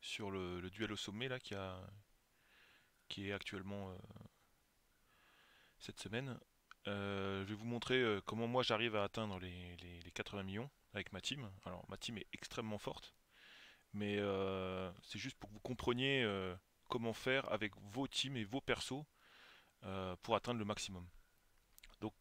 sur le duel au sommet là qui est actuellement cette semaine. Je vais vous montrer comment moi j'arrive à atteindre les 80 millions avec ma team. Alors ma team est extrêmement forte, mais c'est juste pour que vous compreniez comment faire avec vos teams et vos persos pour atteindre le maximum. Donc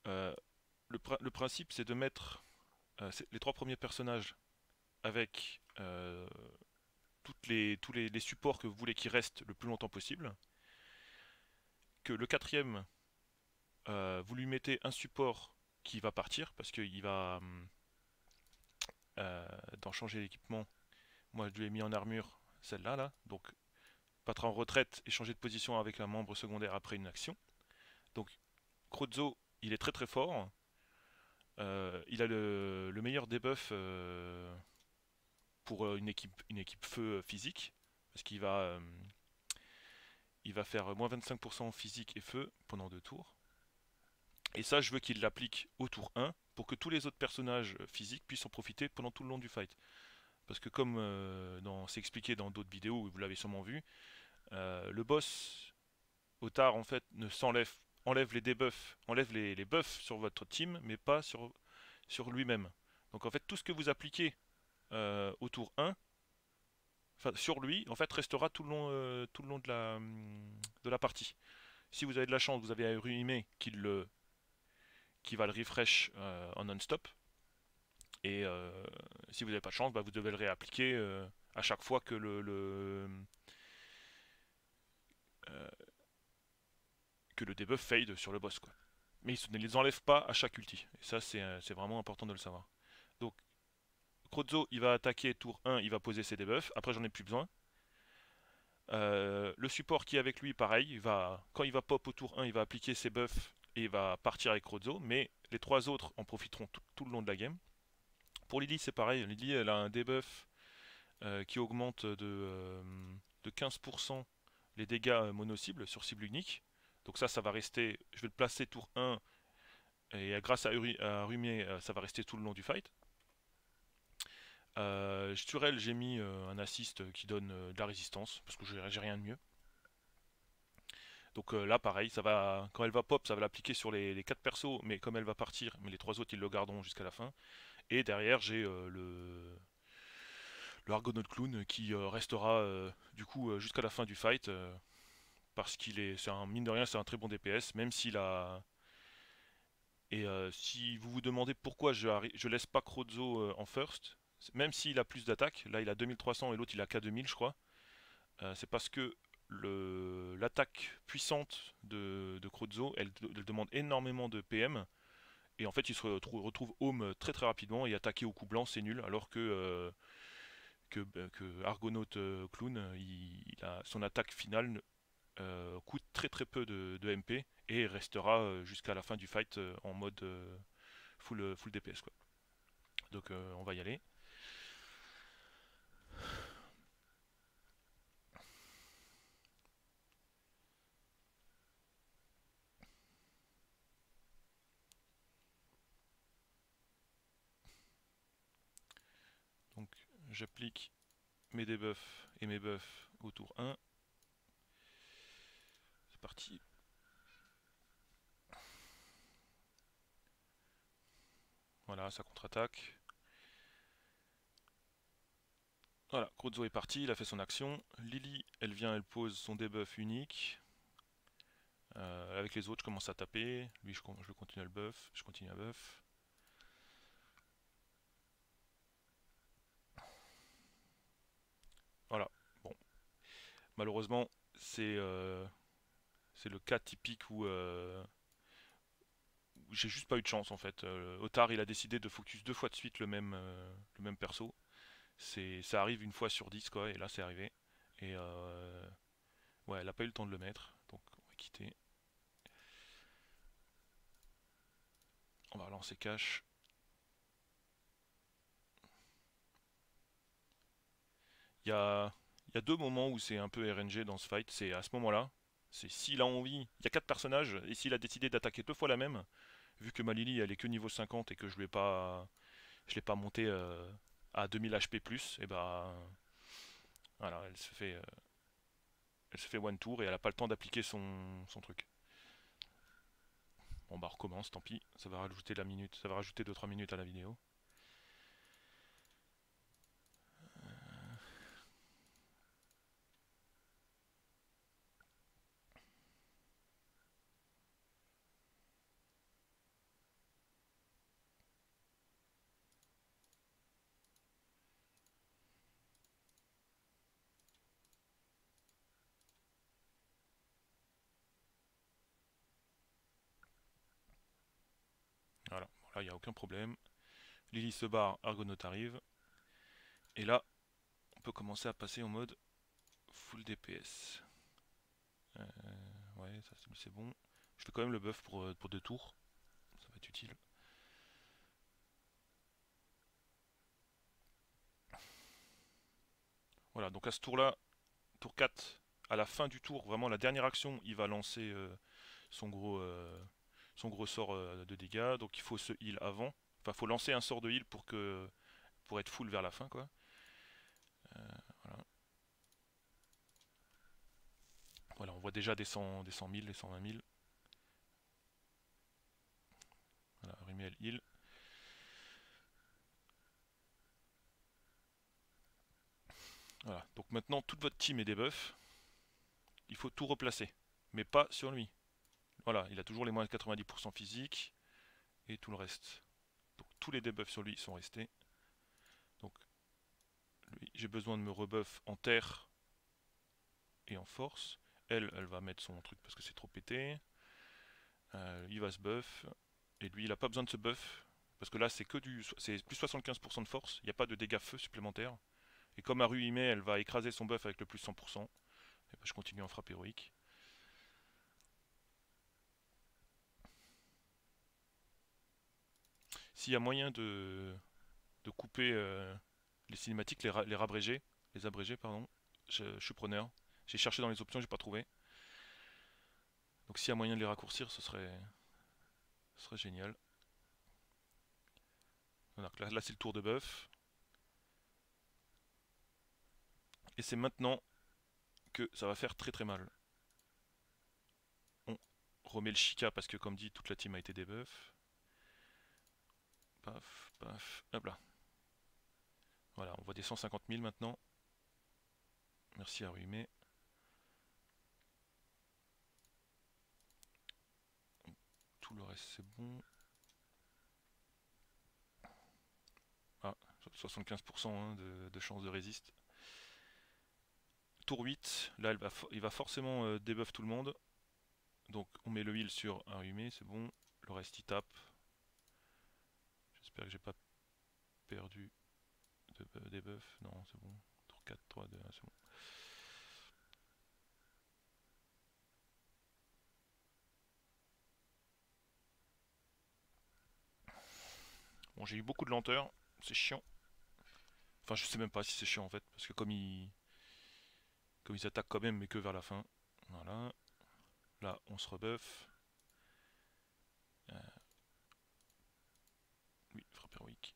euh, le principe c'est de mettre les trois premiers personnages avec tous les supports que vous voulez qui restent le plus longtemps possible. Que le quatrième, vous lui mettez un support qui va partir parce qu'il va dans changer l'équipement. Moi, je lui ai mis en armure celle-là, là. Donc, battre en retraite et changer de position avec un membre secondaire après une action. Donc, Crozo, il est très très fort. Il a le meilleur debuff pour une équipe feu physique. Parce qu'il va faire moins 25% physique et feu pendant 2 tours. Et ça, je veux qu'il l'applique au tour 1 pour que tous les autres personnages physiques puissent en profiter pendant tout le long du fight. Parce que comme c'est expliqué dans d'autres vidéos, vous l'avez sûrement vu, le boss Otar en fait ne s'enlève enlève les debuffs, enlève les buffs sur votre team, mais pas sur lui-même. Donc en fait tout ce que vous appliquez au tour 1, enfin sur lui, en fait restera tout le long de la partie. Si vous avez de la chance, vous avez un Urumime qui va le refresh en non-stop. Et si vous n'avez pas de chance, bah, vous devez le réappliquer à chaque fois euh, que le debuff fade sur le boss, quoi. Mais il ne les enlève pas à chaque ulti. Et ça, c'est vraiment important de le savoir. Donc, Crozo, il va attaquer tour 1, il va poser ses debuffs. Après, j'en ai plus besoin. Le support qui est avec lui, pareil, quand il va pop au tour 1, il va appliquer ses buffs et il va partir avec Crozo. Mais les trois autres en profiteront tout le long de la game. Pour Lily, c'est pareil. Lily, elle a un debuff qui augmente de 15% les dégâts mono-cibles sur cible unique. Donc ça va rester. Je vais le placer tour 1 et grâce à Rumier, ça va rester tout le long du fight. Sur elle, j'ai mis un assist qui donne de la résistance parce que j'ai rien de mieux. Donc là, pareil, quand elle va pop, ça va l'appliquer sur les 4 persos, mais comme elle va partir, mais les 3 autres ils le garderont jusqu'à la fin. Et derrière, j'ai le Argonaut Clown qui restera du coup jusqu'à la fin du fight parce mine de rien, c'est un très bon DPS, même s'il a. Et si vous vous demandez pourquoi je laisse pas Crozo en first, même s'il a plus d'attaque, là il a 2300 et l'autre il a qu'à 2000 je crois, c'est parce que l'attaque puissante de Crozo, elle demande énormément de PM, et en fait il se retrouve home très très rapidement, et attaquer au coup blanc c'est nul, alors que Argonaut Clown, son attaque finale coûte très très peu de MP, et restera jusqu'à la fin du fight en mode full DPS quoi. Donc on va y aller. Donc j'applique mes debuffs et mes buffs au tour 1. C'est parti. Voilà, ça contre-attaque. Voilà, Crozo est parti, il a fait son action. Lily, elle vient, elle pose son debuff unique. Avec les autres, je commence à taper. Lui, je continue à le buff. Je continue à buff. Voilà. Bon, malheureusement, c'est le cas typique où j'ai juste pas eu de chance en fait. Otar, il a décidé de focus 2 fois de suite le même perso. Ça arrive une fois sur 10 quoi, et là c'est arrivé. Et ouais, elle a pas eu le temps de le mettre, donc on va quitter. On va relancer cash. Il y a 2 moments où c'est un peu RNG dans ce fight. C'est à ce moment-là. C'est s'il a envie. Il y a 4 personnages, et s'il a décidé d'attaquer 2 fois la même, vu que ma Lily elle est que niveau 50 et que je l'ai pas monté à 2000 HP+, et bah Voilà, elle se fait one tour et elle a pas le temps d'appliquer son truc. Bon bah on recommence, tant pis, ça va rajouter la minute, ça va rajouter 2-3 minutes à la vidéo. Voilà, bon, là il n'y a aucun problème. Lily se barre, Argonaut arrive. Et là, on peut commencer à passer en mode full DPS. Ouais, ça c'est bon. Je fais quand même le buff pour 2 tours. Ça va être utile. Voilà, donc à ce tour-là, tour 4, à la fin du tour, vraiment la dernière action, il va lancer son gros, euh, son gros sort de dégâts. Donc il faut se heal avant. Enfin, il faut lancer un sort de heal pour être full vers la fin, quoi. Voilà. Voilà, on voit déjà des 100 000, des 120 000. Voilà, Rumel heal. Voilà, donc maintenant toute votre team est debuff. Il faut tout replacer, mais pas sur lui. Voilà, il a toujours les moins de 90% physique et tout le reste. Donc tous les debuffs sur lui sont restés. Donc lui, j'ai besoin de me rebuff en terre et en force. Elle va mettre son truc parce que c'est trop pété. Il va se buff. Et lui, il n'a pas besoin de se buff. Parce que là, c'est plus 75% de force. Il n'y a pas de dégâts feu supplémentaires. Et comme Aru y met, elle va écraser son buff avec le plus 100%. Et ben, je continue en frappe héroïque. S'il y a moyen de couper les cinématiques, les abréger, pardon, je suis preneur. J'ai cherché dans les options, j'ai pas trouvé. Donc s'il y a moyen de les raccourcir, ce serait génial. Donc là c'est le tour de buff. Et c'est maintenant que ça va faire très très mal. On remet le Chica parce que comme dit, toute la team a été debuff. Paf, paf, hop là. Voilà, on voit des 150 000 maintenant. Merci à Ruimé. Tout le reste c'est bon. Ah, 75% hein, de chance de résiste. Tour 8, là il va forcément debuff tout le monde. Donc on met le heal sur un humé, c'est bon. Le reste il tape. J'espère que j'ai pas perdu de debuff. Non, c'est bon. Tour 4, 3, 2, 1, c'est bon. Bon, j'ai eu beaucoup de lenteur, c'est chiant. Enfin, je sais même pas si c'est chiant en fait, parce que comme ils attaquent quand même, mais que vers la fin. Voilà. Là, on se rebuff. Oui, frappe héroïque.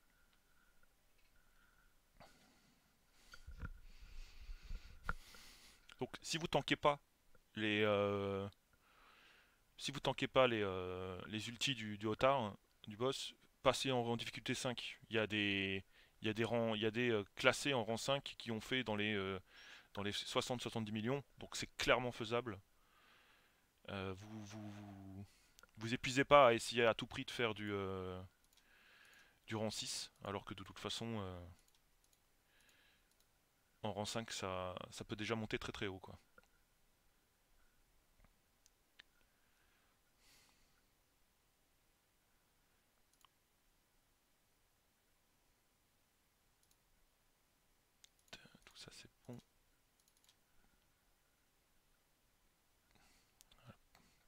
Donc, les, euh, si vous tankez pas les ultis du Otard, hein, du boss, passez en difficulté 5. Il y a des classés en rang 5 qui ont fait dans les 60-70 millions, donc c'est clairement faisable. Vous épuisez pas à essayer à tout prix de faire du rang 6, alors que de toute façon, en rang 5, ça peut déjà monter très très haut, quoi. Tout ça c'est bon.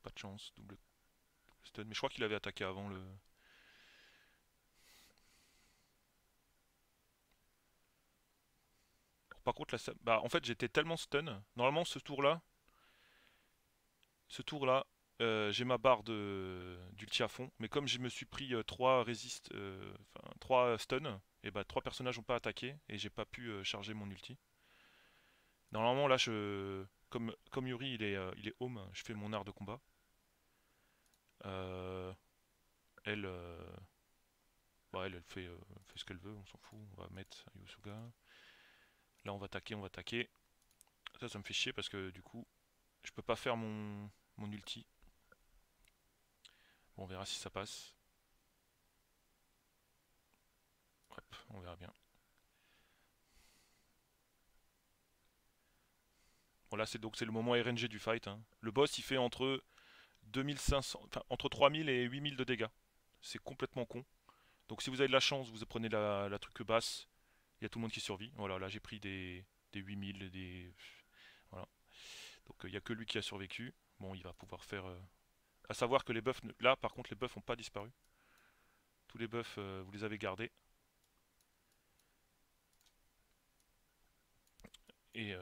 Pas de chance, double stun. Mais je crois qu'il avait attaqué avant le. Par contre, bah, en fait, j'étais tellement stun. Normalement, ce tour-là, j'ai ma barre d'ulti à fond. Mais comme je me suis pris 3 résist, enfin 3 stuns, et bah 3 personnages n'ont pas attaqué et j'ai pas pu charger mon ulti. Normalement, là, comme Yuri, il est home, je fais mon art de combat. Euh, elle, bah, elle fait ce qu'elle veut, on s'en fout. On va mettre Yusuga. Là, on va attaquer, on va attaquer. Ça me fait chier parce que du coup, je peux pas faire mon ulti. Bon, on verra si ça passe. Hop, on verra bien. Bon, là, c'est le moment RNG du fight, hein. Le boss, il fait entre 2500, enfin, entre 3000 et 8000 de dégâts. C'est complètement con. Donc si vous avez de la chance, vous prenez la truc basse, il y a tout le monde qui survit. Voilà, là j'ai pris des 8000, des... Voilà. Donc il n'y a que lui qui a survécu. Bon, il va pouvoir faire... À savoir que les buffs... Là, par contre, les buffs n'ont pas disparu. Tous les buffs, vous les avez gardés. Et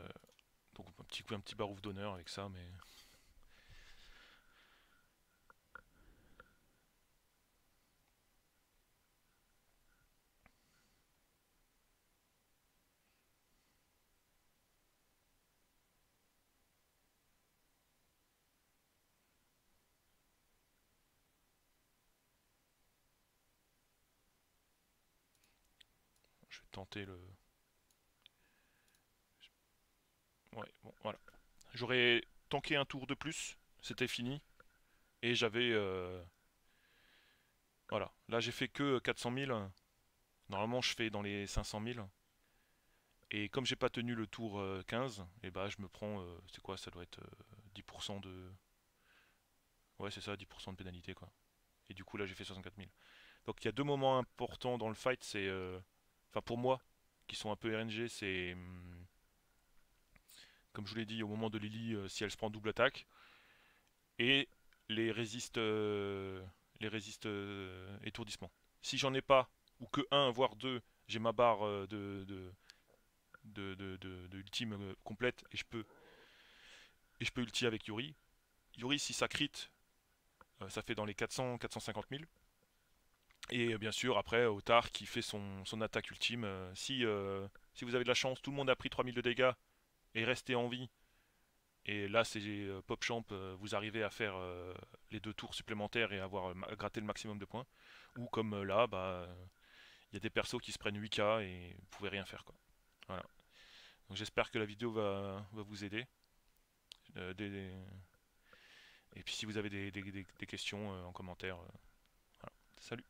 donc un petit barouf d'honneur avec ça, mais... Je vais tenter le... Ouais, bon, voilà. J'aurais tanké un tour de plus, c'était fini. Et j'avais... voilà. Là j'ai fait que 400 000. Normalement je fais dans les 500 000. Et comme j'ai pas tenu le tour 15, et bah je me prends, c'est quoi, ça doit être 10% de... Ouais c'est ça, 10% de pénalité quoi. Et du coup là j'ai fait 64 000. Donc il y a deux moments importants dans le fight, c'est... Enfin pour moi, qui sont un peu RNG, c'est... comme je vous l'ai dit, au moment de Lily, si elle se prend double attaque, et les résistes... étourdissements. Si j'en ai pas, ou que un, voire deux, j'ai ma barre de ultime complète, et je peux ulti avec Yuri. Yuri, si ça crit, ça fait dans les 400-450 000. Et bien sûr, après, Otar qui fait son attaque ultime. Si vous avez de la chance, tout le monde a pris 3000 de dégâts et resté en vie. Et là, c'est PopChamp, vous arrivez à faire les deux tours supplémentaires et avoir gratté le maximum de points. Ou comme là, bah, il y a des persos qui se prennent 8k et vous pouvez rien faire quoi. Voilà. Donc j'espère que la vidéo va vous aider. Euh, des- Et puis si vous avez des questions en commentaire, voilà. Salut.